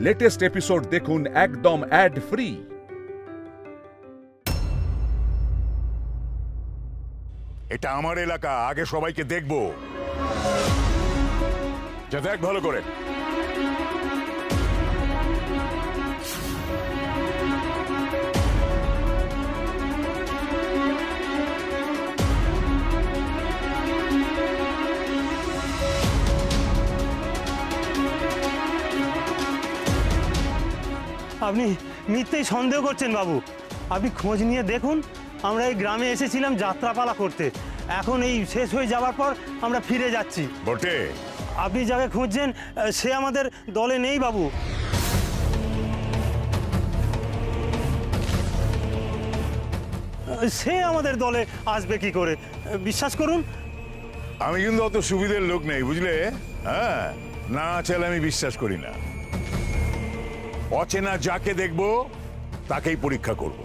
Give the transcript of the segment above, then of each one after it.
Latest episode দেখুন একদম add free. এটা আমার এলাকা, আগে সবাইকে দেখবো। যা দেখ ভালো করে। আপনি মিথ্যেই সন্দেহ করছেন বাবু। আপনি খোঁজ নিয়ে দেখুন, আমরা এই গ্রামে এসেছিলাম যাত্রাপালা করতে, এখন এই শেষ হয়ে যাওয়ার পর আমরা ফিরে যাচ্ছি। বটে, আপনি যাকে খুঁজছেন সে আমাদের দলে নেই বাবু। সে আমাদের দলে আসবে কি করে, বিশ্বাস করুন। আমি কিন্তু অত সুবিধের লোক নেই, বুঝলে? হ্যাঁ, না চাইলে আমি বিশ্বাস করি না। অচেনা যাকে দেখবো তাকেই পরীক্ষা করব।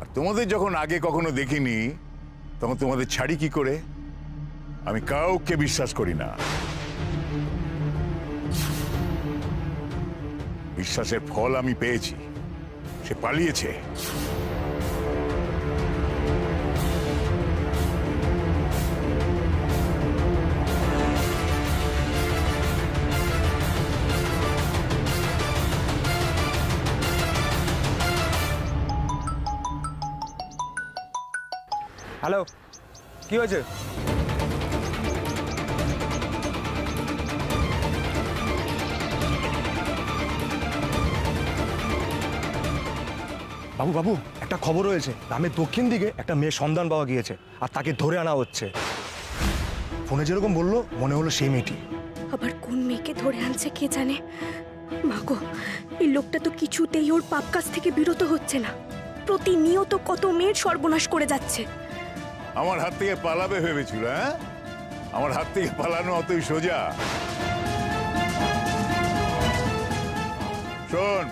আর তোমাদের যখন আগে কখনো দেখিনি তখন তোমাদের ছাড়ি কি করে? আমি কাউকে বিশ্বাস করি না। বিশ্বাসের ফল আমি পেয়েছি, সে পালিয়েছে। হ্যালো, কি হয়েছে? বাবু বাবু, একটা খবর হয়েছে। গ্রামের দক্ষিণ দিকে একটা মেয়ের সন্ধান পাওয়া গিয়েছে, আর তাকে ধরে আনা হচ্ছে। ফোনে যেরকম বললো, মনে হলো সেই মেয়েটি। আবার কোন মেয়েকে ধরে আনছে কে জানে। মাগো, এই লোকটা তো কিছুতেই ওর পাপ কাজ থেকে বিরত হচ্ছে না। প্রতিনিয়ত কত মেয়ের সর্বনাশ করে যাচ্ছে। আমার হাত থেকে পালাবে ভেবেছিল? হ্যাঁ, আমার হাত থেকে পালানো অতই সোজা? শোন,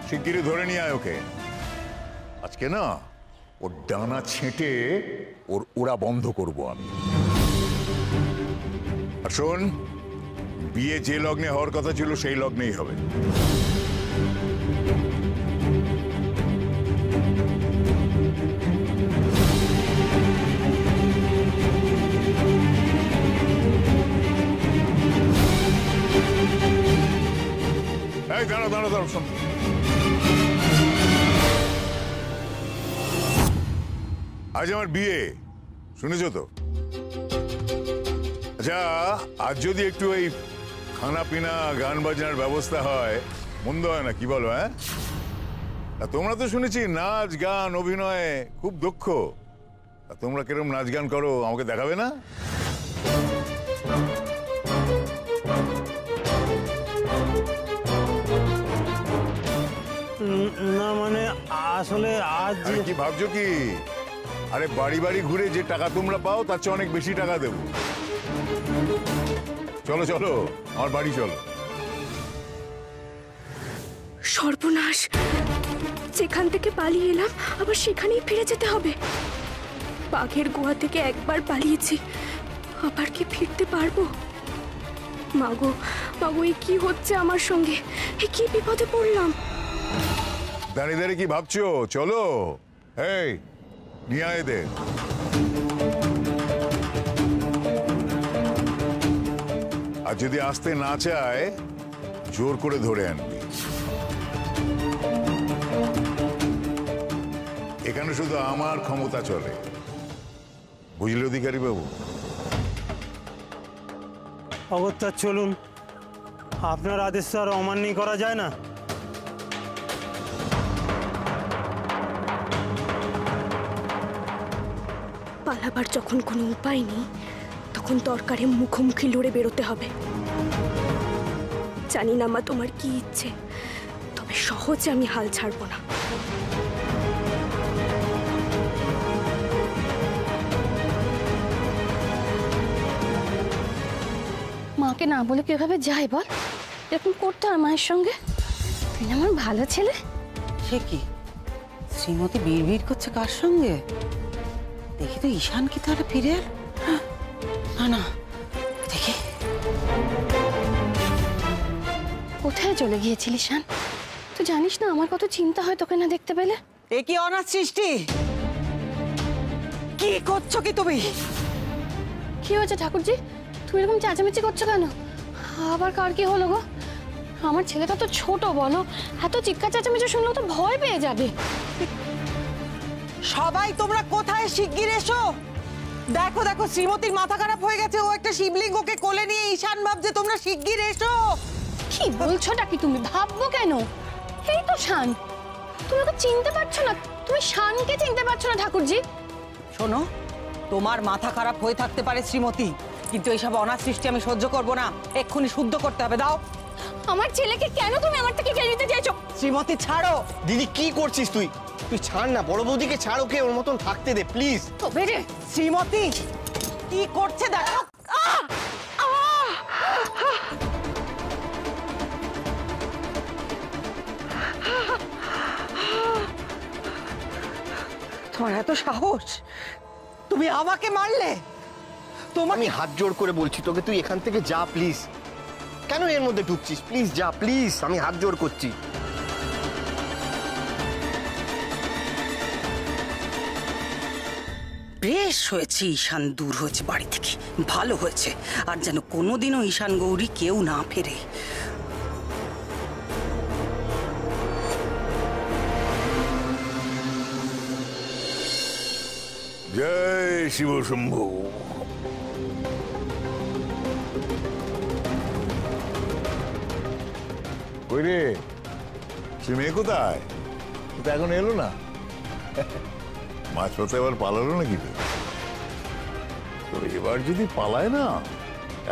শিগগিরই ধরে নিয়ে আয় ওকে। আজকে না ওর ডানা ছেঁটে ওর ওড়া বন্ধ করব আমি। আর শোন, বিয়ে যে লগ্নে হওয়ার কথা ছিল সেই লগ্নেই হবে। এই দাঁড়া দাঁড়া দাঁড়া, শোন। আজ আমার বিয়ে, শুনেছ তো? আচ্ছা, আজ যদি একটু এই খানা পিনা গান বাজনার ব্যবস্থা হয়, মন্দ হয় না, কি বলো? হ্যাঁ, তোমরা তো শুনেছি নাচ গান অভিনয়ে খুব দক্ষ। তোমরা কিরকম নাচ গান করো আমাকে দেখাবে না? না মানে আসলে আজ কি ভাবছো কি? আরে বাড়ি বাড়ি ঘুরে যে টাকা তোমরা পাও তার চেয়ে অনেক বেশি টাকা দেবো। চলো চলো, আমার বাড়ি চলো। সর্বনাশ, যেখান থেকে পালিয়ে এলাম আবার সেখানেই ফিরে যেতে হবে। বাঘের গুহা থেকে একবার পালিয়েছি, আবার কি ফিরতে পারবো? মাগো মাগো, এ কি হচ্ছে আমার সঙ্গে? এ কি বিপদে পড়লাম? দাঁড়িয়ে দাঁড়িয়ে কি ভাবছো? চলো, এই নিয়ে আয় এদের। আর যদি আসতে না চায় জোর করে ধরে আনবি। এখানে শুধু আমার ক্ষমতা চলে, বুঝলে অধিকারী বাবু? অগত্যা চলুন, আপনার আদেশ তো আর অমান্য করা যায় না। পালাবার যখন কোনো উপায় নেই, তখন দরকারে মুখোমুখি লড়ে বেরোতে হবে। জানি না মা তোমার কি ইচ্ছে, তবে সহজে আমি হাল ছাড়বো না। মাকে না বলে কিভাবে যাই বল? এরকম করতে হয় মায়ের সঙ্গে? তুই আমার ভালো ছেলে। সে কি শ্রীমতী বিড়বিড় করছে কার সঙ্গে? দেখি তো ঈশান কি তাহলে ফিরে এল? না না, দেখি। কোথায় চলে গিয়েছিলি শান? তুই জানিস না আমার কত চিন্তা হয় তোকে না দেখতে পেলে। এ কি অনাথ সৃষ্টি? কি করছো কি তুমি? কি হয়েছে ঠাকুরজি? তুমি এরকম চেঁচামেচি করছো কেন? আবার কার কি হলো গো? আমার ছেলেটা তো ছোট, বলো, এত চিৎকার চেঁচামেচি শুনলেও তো ভয় পেয়ে যাবে। সবাই তোমরা কোথায়? শিগগির এসো। দেখো দেখো, শ্রীমতীর মাথা খারাপ হয়ে গেছে। ও একটা শিবলিঙ্গকে কোলে নিয়ে ঈশান ভাবছে। তোমরা শিগগির এসো। কি বলছোটা কি তুমি? ভাববো কেন? এই তো শান। তুমি ওকে চিনতে পারছো না? তুমি শানকে চিনতে পারছো না ঠাকুরজি? শোনো, তোমার মাথা খারাপ হয়ে থাকতে পারে শ্রীমতী, কিন্তু এইসব অনাথ সৃষ্টি আমি সহ্য করব না। এক্ষুনি শুদ্ধ করতে হবে। দাও। আমার ছেলেকে কেন তুমি আমার থেকে কেড়ে নিতে চাইছো? শ্রীমতী ছাড়ো। দিদি কি করছিস তুই? তুই ছাড় না, বড় বৌদিকে ছাড়, ওকে ওর মতন থাকতে দে প্লিজ। তবে রে শ্রীমতী কি করছে দেখো। তোমার এত সাহস? তুমি আমাকে মারলে? আমি হাত জোড় করে বলছি তোকে, তুই এখান থেকে যা প্লিজ। কেন এর মধ্যে ঢুকছিস? প্লিজ যা, প্লিজ, আমি হাত জোড় করছি। বেশ হয়েছে, ঈশান দূর হয়েছে বাড়ি থেকে, ভালো হয়েছে। আর যেন কোনোদিনও ঈশান গৌরী কেউ না ফেরে। জয় শিব শম্ভু। কই রে, সে মেয়ে কোথায়? ও তো এখন এলো না। মাঝপথে এবার পালালো নাকি? তো এবার যদি পালায় না,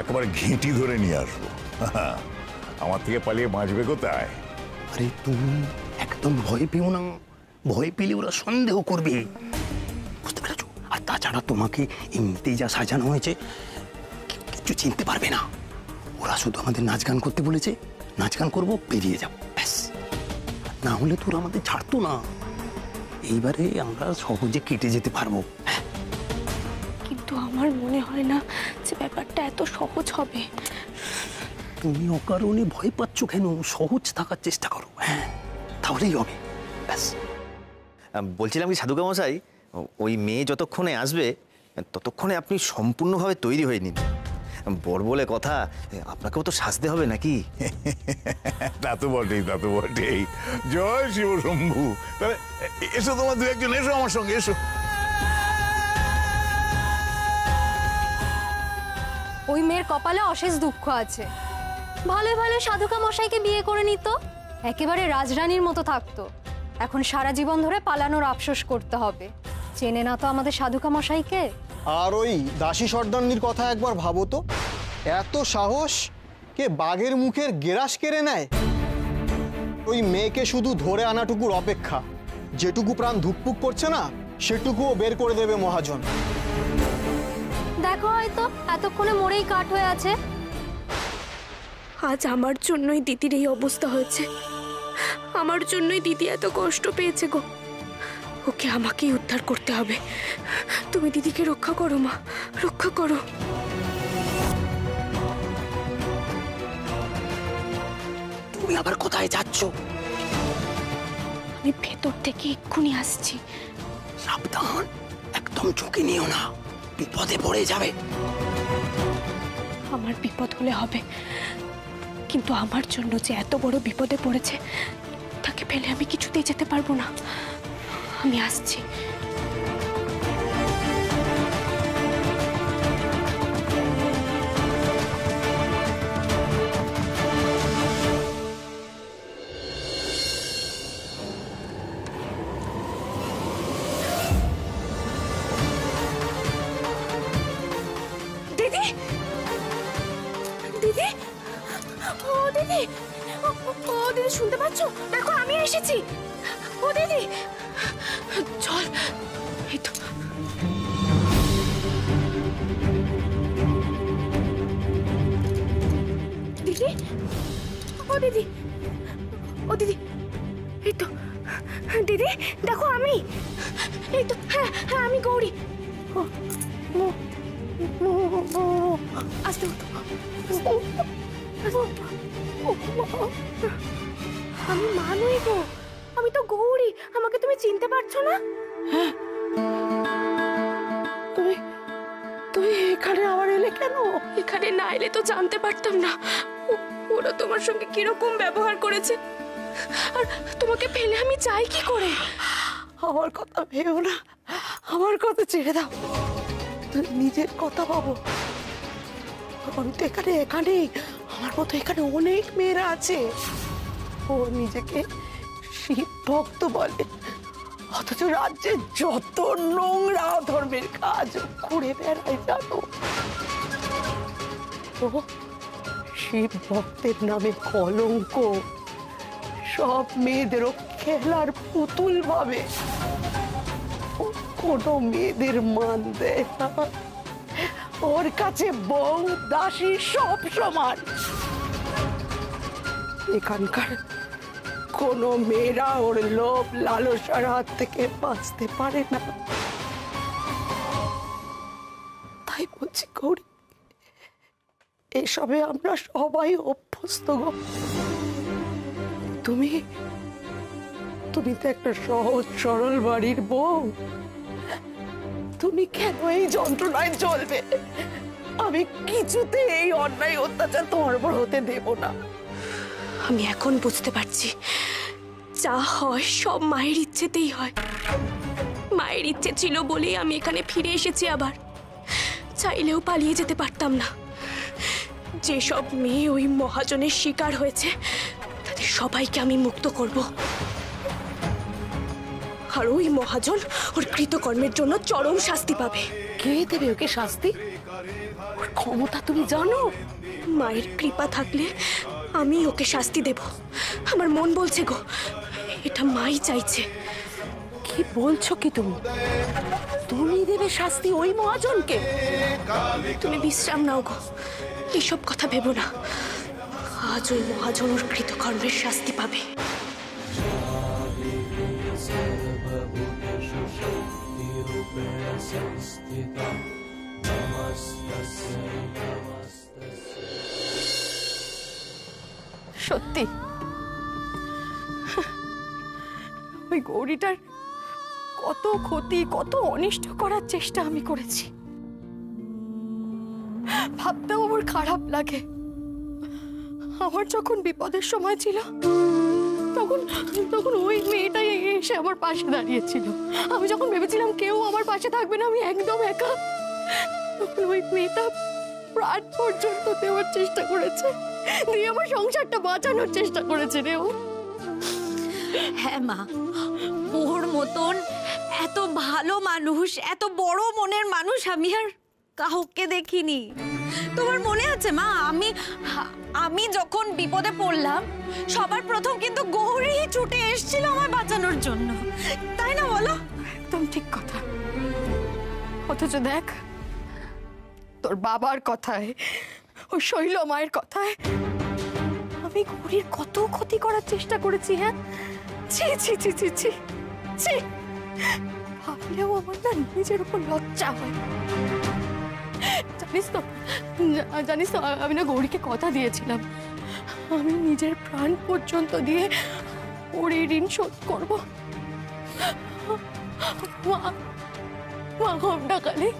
একেবারে ঘেঁটি ধরে নিয়ে আসবো। আমার থেকে পালিয়ে বাঁচবে কোথায়? আরে তুমি একদম ভয় পেও না, ভয় পেলে ওরা সন্দেহ করবে, বুঝতে পেরেছো? আর তাছাড়া তোমাকে এমনিতেই যা সাজানো হয়েছে, কিছু চিনতে পারবে না। ওরা শুধু আমাদের নাচ গান করতে বলেছে, নাচ গান করবো, বেরিয়ে যাবো, ব্যাস। না হলে তোরা আমাদের ছাড়তো না। এইবারে আমরা সহজে কেটে যেতে পারবো। কিন্তু আমার মনে হয় না যে ব্যাপারটা এত সহজ হবে। তুমি অকারণে ভয় পাচ্ছ কেন? সহজ থাকার চেষ্টা করো, হ্যাঁ, তাহলেই হবে, ব্যাস। বলছিলাম কি সাধুকা মশাই, ওই মেয়ে যতক্ষণে আসবে ততক্ষণে আপনি সম্পূর্ণভাবে তৈরি হয়ে নিন। বড় বলে কথা, আপনাকেও তো সাজতে হবে নাকি? তা তো বটেই, তা তো বটেই। জয় শিব শম্ভু। তাহলে এসো, তোমার দু একজন এসো আমার সঙ্গে, এসো। ওই মেয়ের কপালে অশেষ দুঃখ আছে। ভালো ভালো সাধুকা মশাইকে বিয়ে করে নিত, একেবারে রাজরানীর মতো থাকতো। এখন সারা জীবন ধরে পালানোর আফসোস করতে হবে। চেনে না তো আমাদের সাধুকা মশাইকে। আর ওই দাসী সর্দারনির কথা একবার ভাবো তো, এত সাহস, কে বাঘের মুখের গেরাস কেড়ে নেয়। ওই মেয়েকে শুধু ধরে আনাটুকুর অপেক্ষা, যেটুকু প্রাণ ধুকপুক করছে না সেটুকুও বের করে দেবে মহাজন। দেখো হয়তো এতক্ষণে মরেই কাঠ হয়ে আছে। আজ আমার জন্যই দিদির এই অবস্থা হয়েছে। আমার জন্যই দিদি এত কষ্ট পেয়েছে গো। ওকে আমাকেই উদ্ধার করতে হবে। তুমি দিদিকে রক্ষা করো মা, রক্ষা করো। তুমি আবার কোথায় যাচ্ছ? আমি ভেতর থেকে এক্ষুনি আসছি। সাবধান, একদম ঝুঁকি নিও না, বিপদে পড়ে যাবে। আমার বিপদ হলে হবে, কিন্তু আমার জন্য যে এত বড় বিপদে পড়েছে তাকে ফেলে আমি কিছুতেই যেতে পারবো না। আমি আসছি। দিদি, দিদি, ও দিদি, ও দিদি, শুনতে পাচ্ছ? দেখো আমি এসেছি। ও দিদি, চল। এই তো। দিদি, ও দিদি, ও দিদি, এই তো। দিদি দেখো আমি, এই তো। হ্যাঁ হ্যাঁ, আমি গৌরী। আস্তে আমি মা নই গো, আমি তো গৌরী। আমাকে তুমি চিনতে পারছো না? তুমি তুমি এখানে আবার এলে কেন? এখানে না এলে তো জানতে পারতাম না ওরা তোমার সঙ্গে কিরকম ব্যবহার করেছে। আর তোমাকে ফেলে আমি চাই কি করে? আমার কথা ভেবো না, আমার কথা ছেড়ে দাও, নিজের কথা ভাবো। আমি তো এখানেই আমার মতো এখানে অনেক মেয়েরা আছে। ও নিজেকে শিব ভক্ত বলে, অথচ রাজ্যে যত নোংরা ধর্মের কাজ ঘুরে বেড়ায় জানো। ও শিব ভক্তের নামে কলঙ্ক, সব মেয়েদেরও খেলার পুতুল ভাবে। কোনো মেয়েদের মান দেয় না, ওর কাছে বউ দাসী সব সমান। এখানকার কোনো মেয়েরা ওর লোভ লালসার হাত থেকে বাঁচতে পারে না। তাই বলছি গৌরী, এসবে আমরা সবাই অভ্যস্ত গো। তুমি তুমি তো একটা সহজ সরল বাড়ির বউ, তুমি কেন এই যন্ত্রণায় চলবে? আমি কিছুতে এই অন্যায় অত্যাচার তোমার উপর হতে দেব না। আমি এখন বুঝতে পারছি, যা হয় সব মায়ের ইচ্ছেতেই হয়। মায়ের ইচ্ছে ছিল বলেই আমি এখানে ফিরে এসেছি। আবার চাইলেও পালিয়ে যেতে পারতাম না। যেসব মেয়ে ওই মহাজনের শিকার হয়েছে তাদের সবাইকে আমি মুক্ত করব। আর ওই মহাজন ওর কৃতকর্মের জন্য চরম শাস্তি পাবে। কে দেবে ওকে শাস্তি? ওর ক্ষমতা তুমি জানো? মায়ের কৃপা থাকলে আমি ওকে শাস্তি দেব। আমার মন বলছে গো, এটা মাই চাইছে। কি বলছো কি তুমি? তুমি দেবে শাস্তি ওই মহাজনকে? তুমি বিশ্রাম নাও গো, এসব কথা ভেবো না। আজ ওই মহাজন ওর কৃতকর্মের শাস্তি পাবে। সত্যি ওই গৌরীটার কত ক্ষতি, কত অনিষ্ট করার চেষ্টা আমি করেছি। ভাবতেও আমার খারাপ লাগে। আমার যখন বিপদের সময় ছিল তখন তখন ওই মেয়েটাই এসে আমার পাশে দাঁড়িয়েছিল। আমি যখন ভেবেছিলাম কেউ আমার পাশে থাকবে না, আমি একদম একা, তখন ওই মেয়েটা প্রাণ পর্যন্ত দেওয়ার চেষ্টা করেছে, দিয়ে আমার সংসারটা বাঁচানোর চেষ্টা করেছে রে ও। হ্যাঁ মা, ওর মতন এত ভালো মানুষ, এত বড় মনের মানুষ আমি আর কাউকে দেখিনি। তোমার মনে আছে মা, আমি যখন বিপদে পড়লাম সবার প্রথম কিন্তু গৌরী ছুটে এসেছিল আমার বাঁচানোর জন্য, তাই না বলো? একদম ঠিক কথা। অথচ দেখ, তোর বাবার কথায়, ওই শৈল মায়ের কথায় আমি গৌরীর কত ক্ষতি করার চেষ্টা করেছি। হ্যাঁ, ছি ছি ছি ছি ছি ছি, ভাবলেও আমার না নিজের উপর লজ্জা হয়। জানিস তো আমি না গৌরীকে কথা দিয়েছিলাম, আমি নিজের প্রাণ পর্যন্ত দিয়ে ওর এই ঋণ শোধ করবো। মা হোমটা কালী,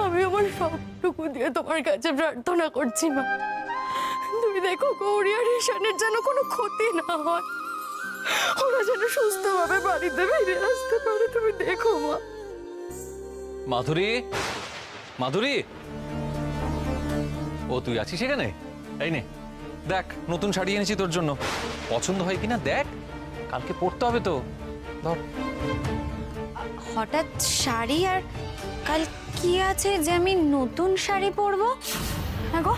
আমি আমার সবটুকু দিয়ে তোমার কাছে প্রার্থনা করছি মা, তুমি দেখো গৌরী আর ঈশানের যেন কোনো ক্ষতি না হয়, ওরা যেন সুস্থভাবে বাড়িতে ফিরে আসতে পারে। তুমি দেখো মা। মাধুরী, মাধুরী, ও তুই আছিস এখানে? এই নে দেখ, নতুন শাড়ি এনেছি তোর জন্য, পছন্দ হয় কিনা দেখ, কালকে পরতে হবে তো। ধর। হঠাৎ শাড়ি? আর কাল কি আছে যে আমি নতুন শাড়ি পরবো? হ্যাঁ গো,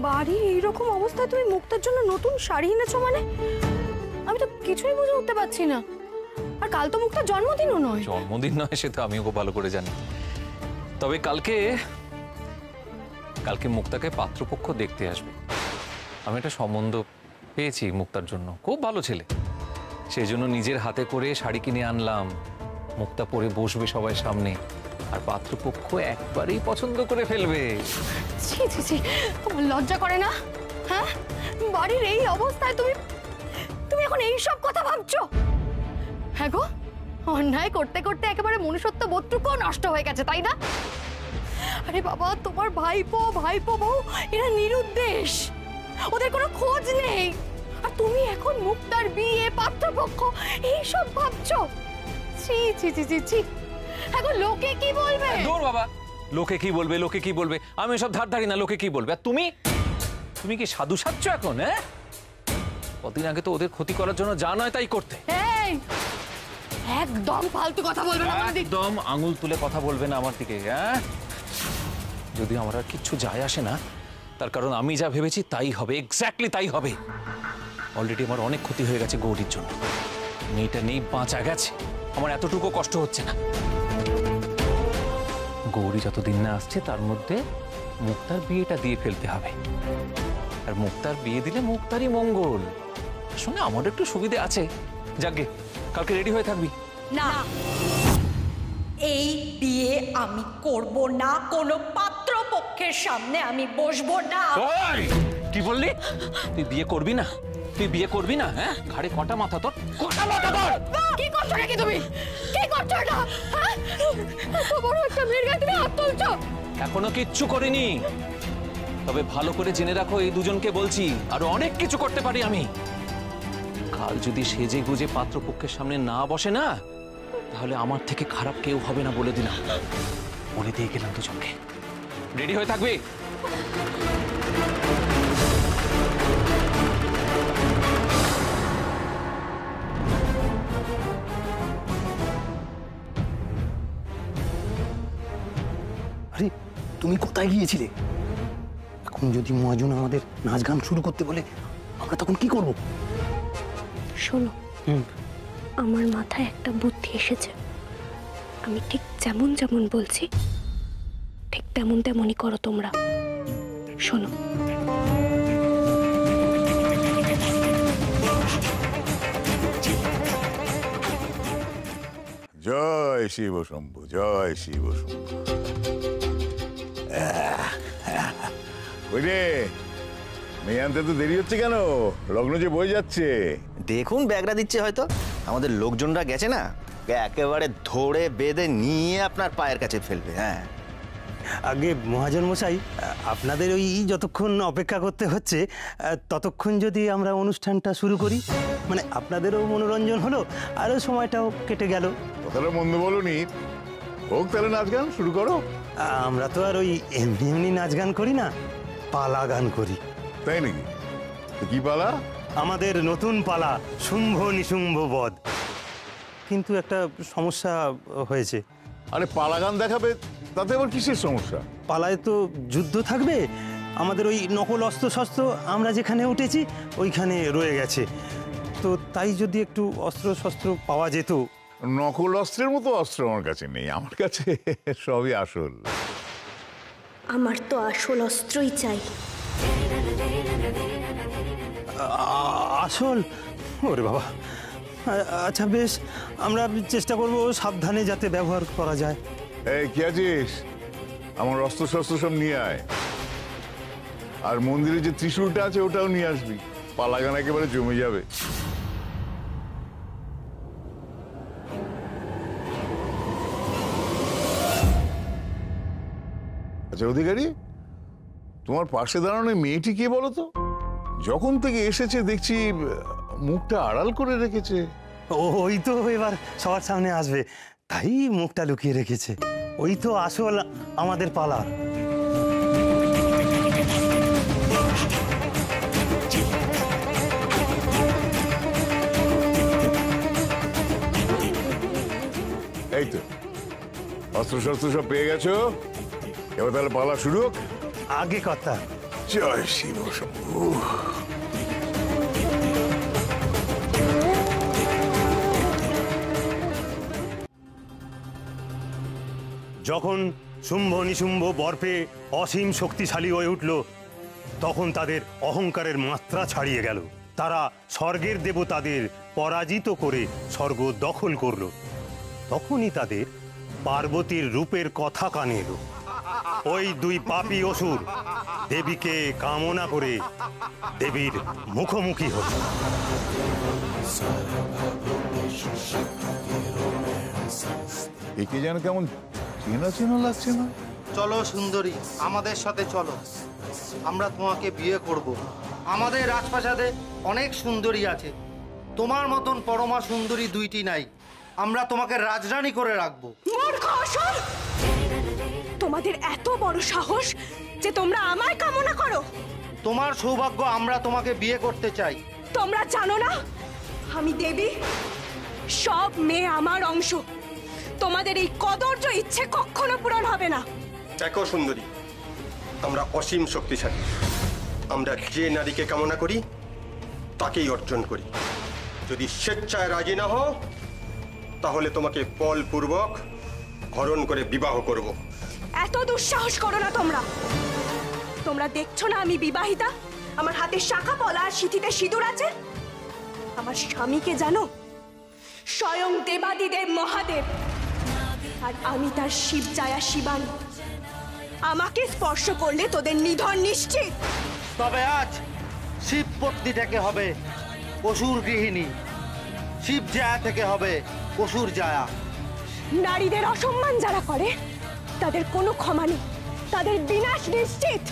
বাড়ি এইরকম অবস্থায় তুমি মুক্তার জন্য নতুন শাড়ি এনেছো মানে? আমি তো কিছুই বুঝে উঠতে পারছি না। আর কাল তো মুক্তার জন্মদিনও নয়। জন্মদিন নয় সে তো আমিও খুব ভালো করে জানি, তবে কালকে মুক্তাকে পাত্রপক্ষ দেখতে আসবে। আমি একটা সম্বন্ধ পেয়েছি মুক্তার জন্য, খুব ভালো ছেলে, সেই জন্য নিজের হাতে করে শাড়ি কিনে আনলাম। মুক্তা পরে বসবে সবাই সামনে, আর পাত্রপক্ষ একবারেই পছন্দ করে ফেলবে। ছি ছি ছি, তোমার লজ্জা করে না? হ্যাঁ, বাড়ির এই অবস্থায় তুমি তুমি এখন এই সব কথা ভাবছো? হ্যাঁ গো, অন্যায় করতে করতে একেবারে মনুষ্যত্ব বোধটুকুও নষ্ট হয়ে গেছে, তাই না? আরে বাবা, তোমার ভাইপো বউ এরা নিরুদ্দেশ, ওদের কোনো খোঁজ নেই। আর তুমি এখন মুক্তার বিয়ে, পাত্রপক্ষ এইসব ভাবছো? ছি ছি ছি ছি ছি, এখন লোকে কি বলবে? দূর বাবা, লোকে কি বলবে, লোকে কি বলবে, আমি সব ধার ধারি না। লোকে কি বলবে? আর তুমি তুমি কি সাধু সাজছো এখন? হ্যাঁ, কদিন আগে তো ওদের ক্ষতি করার জন্য যা নয় তাই করতে। এই, একদম ফালতু কথা বলবে না আমার দিকে। একদম আঙুল তুলে কথা বলবে না আমার দিকে। হ্যাঁ, যদি আমার আর কিচ্ছু যায় আসে না, তার কারণ আমি যা ভেবেছি তাই হবে, এক্স্যাক্টলি তাই হবে। অলরেডি আমার অনেক ক্ষতি হয়ে গেছে গৌরীর জন্য। মেয়েটা নেই, বাঁচা গেছে, আমার এতটুকু কষ্ট হচ্ছে না। গৌরী যতদিন না আসছে তার মধ্যে মুক্তার বিয়েটা দিয়ে ফেলতে হবে। আর মুক্তার বিয়ে দিলে মুক্তারই মঙ্গল, সঙ্গে আমার একটু সুবিধে আছে। যাকে কালকে রেডি হয়ে থাকবি। না, এই বিয়ে আমি করব না, কোনো পাত্রপক্ষের সামনে আমি বসবো না। কি বললি? তুই বিয়ে করবি না? তুই বিয়ে করবি না? হ্যাঁ, ঘাড়ে কটা মাথা তোর, কটা মাথা তোর? কি করছো নাকি তুমি? কি করছো এটা? হ্যাঁ, এত বড় একটা মেয়ের গায়ে তুমি হাত তুলছো? এখনো কিচ্ছু করিনি, তবে ভালো করে জেনে রাখো, এই দুজনকে বলছি আরো অনেক কিছু করতে পারি আমি। কাল যদি সেজে গুজে পাত্রপক্ষের সামনে না বসে না, তাহলে আমার থেকে খারাপ কেউ হবে না বলে দিলাম। বলে দিয়ে গেলাম দুজনকে। রেডি হয়ে থাকবি। আরে তুমি কোথায় গিয়েছিলে? এখন যদি মহাজন আমাদের নাচ গান শুরু করতে বলে, আমরা তখন কি করব? শোনো, আমার মাথায় একটা বুদ্ধি এসেছে। আমি ঠিক যেমন যেমন বলছি ঠিক তেমন তেমনই করো তোমরা। শোনো, জয় শিব শম্ভু, জয় শিব শম্ভু। ওই রে, মেয়ে আনতে তো দেরি হচ্ছে কেন? লগ্ন যে বয়ে যাচ্ছে। দেখুন ব্যাগটা দিচ্ছে হয়তো, আমাদের লোকজনরা গেছে না, একেবারে ধরে বেঁধে নিয়ে আপনার পায়ের কাছে ফেলবে। হ্যাঁ, আগে মহাজন মশাই, আপনাদের ওই যতক্ষণ অপেক্ষা করতে হচ্ছে ততক্ষণ যদি আমরা অনুষ্ঠানটা শুরু করি, মানে আপনাদেরও মনোরঞ্জন হলো আরও সময়টাও কেটে গেল। কথাটা মন্দ বলনি, হোক তাহলে নাচ গান শুরু করো। আমরা তো আর ওই এমনি এমনি নাচ গান করি না, পালা গান করি। তাই নাকি? কি পালা? আমাদের নতুন পালা, শুম্ভ নিশুম্ভ বধ। কিন্তু একটা সমস্যা হয়েছে। আরে পালা গান দেখাবে, তাতে আবার কিসের সমস্যা? পালায় তো যুদ্ধ থাকবে, আমাদের ওই নকল অস্ত্র শস্ত্র আমরা যেখানে উঠেছি ওইখানে রয়ে গেছে। তো তাই যদি একটু অস্ত্র শস্ত্র পাওয়া যেত। নকল অস্ত্রের মতো অস্ত্র আমার কাছে নেই, আমার কাছে সবই আসল। আমার তো আসল অস্ত্রই চাই। আসল? ওরে বাবা, আচ্ছা বেশ, আমরা চেষ্টা করব সাবধানে যাতে ব্যবহার করা যায়। এই কি আছিস? আমার অস্ত্র শস্ত্র সব নিয়ে আয়, আর মন্দিরে যে ত্রিশূলটা আছে ওটাও নিয়ে আসবি। পালা গান একেবারে জমে যাবে। আচ্ছা অধিকারী, তোমার পাশে দাঁড়ানো মেয়েটি কে বলো তো? যখন থেকে এসেছে দেখছি মুখটা আড়াল করে রেখেছে। ওই তো এবার সবার সামনে আসবে, তাই মুখটা লুকিয়ে রেখেছে। ওই তো আসল আমাদের পালা। এই তো অস্ত্র শস্ত্র সব পেয়ে গেছো, এবার তাহলে পালা শুরু হোক। আগে কথা। জয় শিব শম্ভু। যখন শুম্ভ নিশুম্ভ বর্পে অসীম শক্তিশালী হয়ে উঠল, তখন তাদের অহংকারের মাত্রা ছাড়িয়ে গেল। তারা স্বর্গের দেবতাদের পরাজিত করে স্বর্গ দখল করল। তখনই তাদের পার্বতীর রূপের কথা কানে এলো। ওই দুই পাপী অসুর দেবীকে কামনা করে দেবীর মুখোমুখি হল। একে যেন কেমন চেনা চেনা লাগছে না? চলো সুন্দরী, আমাদের সাথে চলো, আমরা তোমাকে বিয়ে করব। আমাদের রাজপ্রাসাদে অনেক সুন্দরী আছে, তোমার মতন পরমা সুন্দরী দুইটি নাই। আমরা তোমাকে রাজরানী করে রাখবো। মূর্খ অসুর! তোমাদের এত বড় সাহস যে তোমরা আমায় কামনা করো? তোমার সৌভাগ্য, আমরা তোমাকে বিয়ে করতে চাই। তোমরা জানো না আমি দেবী? সব মেয়ে আমার অংশ। তোমাদের এই কদর্য ইচ্ছে কখনো পূরণ হবে না। দেখো সুন্দরী, আমরা অসীম শক্তিশালী। আমরা যে নারীকে কামনা করি তাকেই অর্জন করি। যদি স্বেচ্ছায় রাজি না হও তাহলে তোমাকে বলপূর্বক হরণ করে বিবাহ করব। এত দুঃসাহস করো না তোমরা। তোমরা দেখছো না আমি বিবাহিতা? আমার হাতে শাখা পলা আর সিঁথিতে সিঁদুর আছে। আমার স্বামীকে জানো? স্বয়ং দেবাদিদেব মহাদেব, আর আমি তার শিবজায়া শিবানী। আমাকে স্পর্শ করলে তোদের নিধন নিশ্চিত। তবে আজ শিব পত্নী থেকে হবে অসুর গৃহিণী, শিব জায়া থেকে হবে অসুর জায়া। নারীদের অসম্মান যারা করে তাদের কোনো ক্ষমা নেই, তাদের বিনাশ নিশ্চিত।